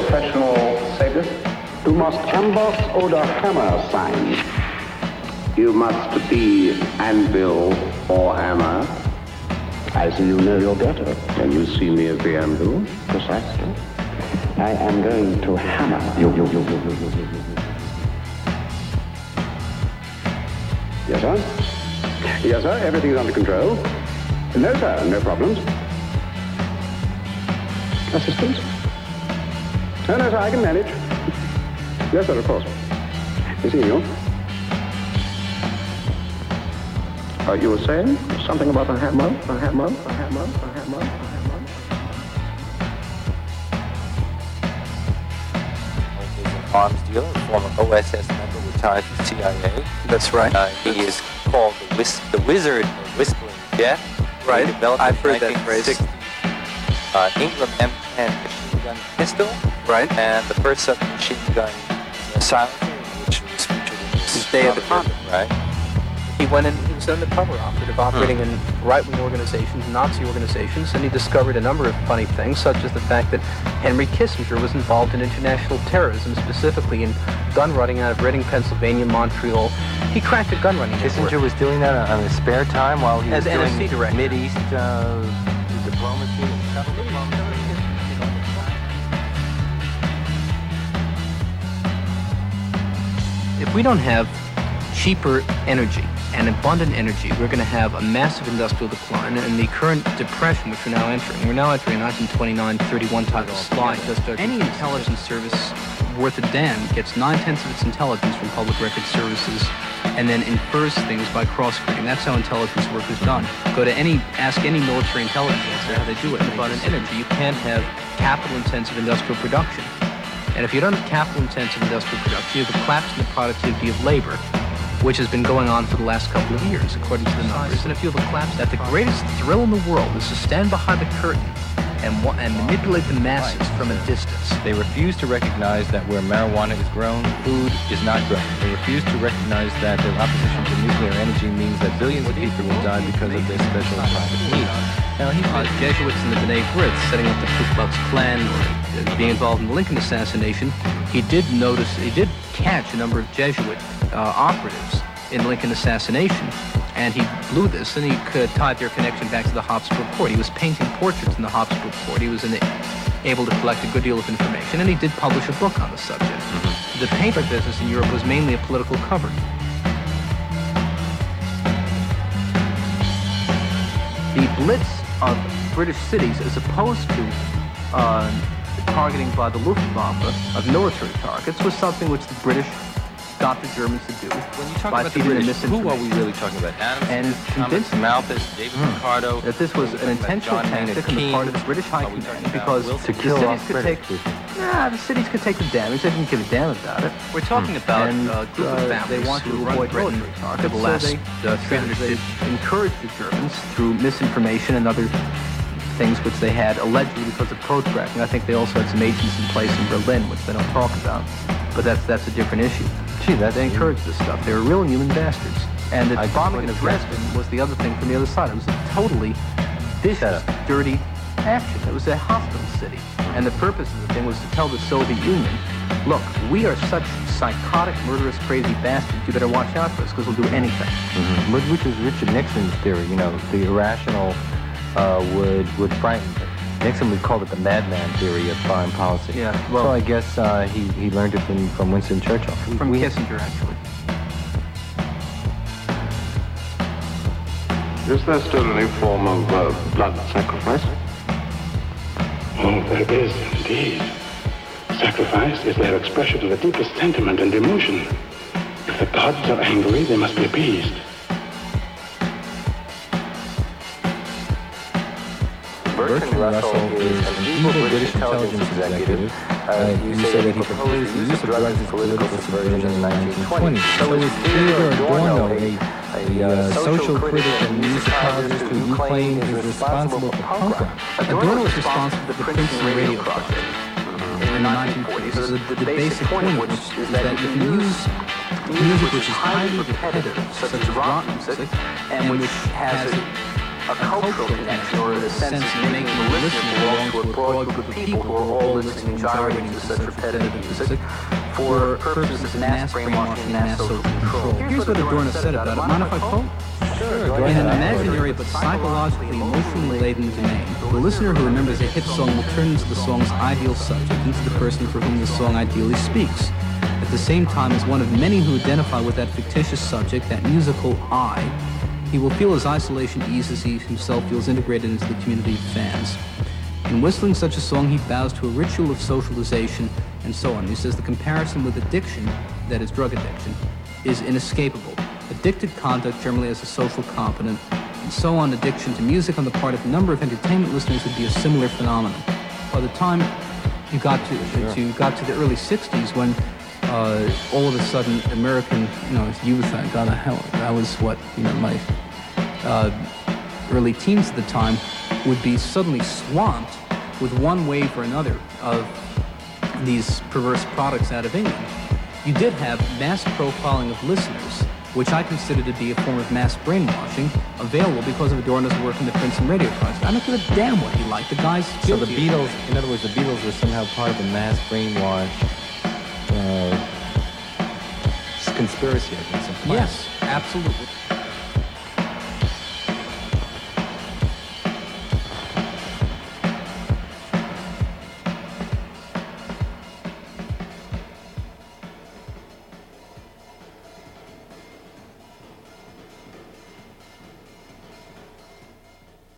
professional sadist? Du must amboss oder hammer sein. You must be anvil or hammer. I see you know your better. Can you see me as the anvil? Precisely. I am going to hammer you. Yes, sir? Yes, sir, everything's under control. No, sir, no problems. Assistance? No, no, sir, I can manage. Yes, sir, of course. You see you. You were saying something about a hammer? Arms dealer, former OSS member, retired from CIA. That's right. He is called the Wizard of Whispering Death. Right. Developed I've heard that phrase. Ingram M10 machine gun pistol. Right. And the first submachine gun silencer, which was featured in this Day of the Condom. Right. He went in, he was an undercover operative operating in right-wing organizations, Nazi organizations, and he discovered a number of funny things, such as the fact that Henry Kissinger was involved in international terrorism, specifically in gun running out of Reading, Pennsylvania, Montreal. He cracked a gun running network. Kissinger was doing that on his spare time while he was as doing NSC director. Mid-East diplomacy and shuttle diplomacy. If we don't have cheaper energy and abundant energy, we're going to have a massive industrial decline, and the current depression which we're now entering a 1929-31 type of slide. Any intelligence service worth a damn gets 9/10 of its intelligence from public record services and then infers things by cross-breeding. That's how intelligence work is done. Ask any military intelligence officer how they do it. And abundant energy, you can't have capital-intensive industrial production. And if you don't have capital-intensive industrial production, you have a collapse in the productivity of labor, which has been going on for the last couple of years, according to the numbers. And if you have a collapse, that the greatest thrill in the world is to stand behind the curtain and manipulate the masses from a distance. They refuse to recognize that where marijuana is grown, food is not grown. They refuse to recognize that their opposition to nuclear energy means that billions of people will die because of their special private needs. Now, he was Jesuits in the B'nai B'rith, setting up the Ku Klux Klan, or being involved in the Lincoln assassination. He did catch a number of Jesuit operatives in the Lincoln assassination, and he blew this, and he tied their connection back to the Habsburg court. He was painting portraits in the Habsburg court. He was able to collect a good deal of information, and he did publish a book on the subject. Mm-hmm. The painter business in Europe was mainly a political cover. The blitz of British cities, as opposed to targeting by the Luftwaffe of military targets, was something which the British got the Germans to do. When you talk about the British, who are we really talking about? Adams, Thomas Malthus, David Ricardo. That this was an intentional tactic on the part of the British High Command, because to kill off British people. The cities could take the damage. They didn't give a damn about it. We're talking about a group of families they want who to run avoid Britain for the last 300 years. They encouraged the Germans through misinformation and other things which they had allegedly because of code cracking. I think they also had some agents in place in Berlin, which they don't talk about. But that's a different issue. They encouraged this stuff. They were real human bastards. And the bombing of Dresden was the other thing from the other side. It was a totally vicious, dirty action. It was a hostile city. And the purpose of the thing was to tell the Soviet Union, look, we are such psychotic, murderous, crazy bastards, you better watch out for us, because we'll do anything. Mm-hmm. Which was Richard Nixon's theory, the irrational would frighten them. Nixon would call it the madman theory of foreign policy. Yeah, well, so I guess he learned it from Winston Churchill. From Kissinger, actually. Is there still any form of blood sacrifice? Oh, there is indeed. Sacrifice is their expression of the deepest sentiment and emotion. If the gods are angry, they must be appeased. Bertrand Russell is an evil British intelligence executive. You say that he proposed the use of drugs in political subversion in the 1920s. So is Theodore Adorno a social critic and musicologist who you claim is responsible for punk rock? Adorno was responsible for the Princeton Radio Project in the 1940s. The basic point is that if you use music which is highly repetitive, such as rock music, and which has a cultural connection, or a sense of making the listener belong to a broad group of people who are all listening and gyrating to such repetitive music for purposes of mass brainwashing and mass social control. Here's what Adorno said about it. Mind if I quote? Sure, In an imaginary but psychologically, emotionally laden domain, the listener who remembers a hit song will turn into the song's ideal subject, into the person for whom the song ideally speaks. At the same time, as one of many who identify with that fictitious subject, that musical I, he will feel his isolation ease as he himself feels integrated into the community of fans. In whistling such a song, he bows to a ritual of socialization and so on. He says the comparison with addiction, that is drug addiction, is inescapable. Addicted conduct generally has a social component, and so on addiction to music on the part of a number of entertainment listeners would be a similar phenomenon. By the time you got to the early 60s, when all of a sudden American youth, that was what my early teens at the time, would be suddenly swamped with one wave or another of these perverse products out of England. You did have mass profiling of listeners, which I consider to be a form of mass brainwashing, available because of Adorno's work in the Princeton Radio Project. I don't give a damn what you like. The guy's So guilty. the Beatles, in other words, the Beatles were somehow part of the mass brainwash conspiracy against some plan. Yes, absolutely.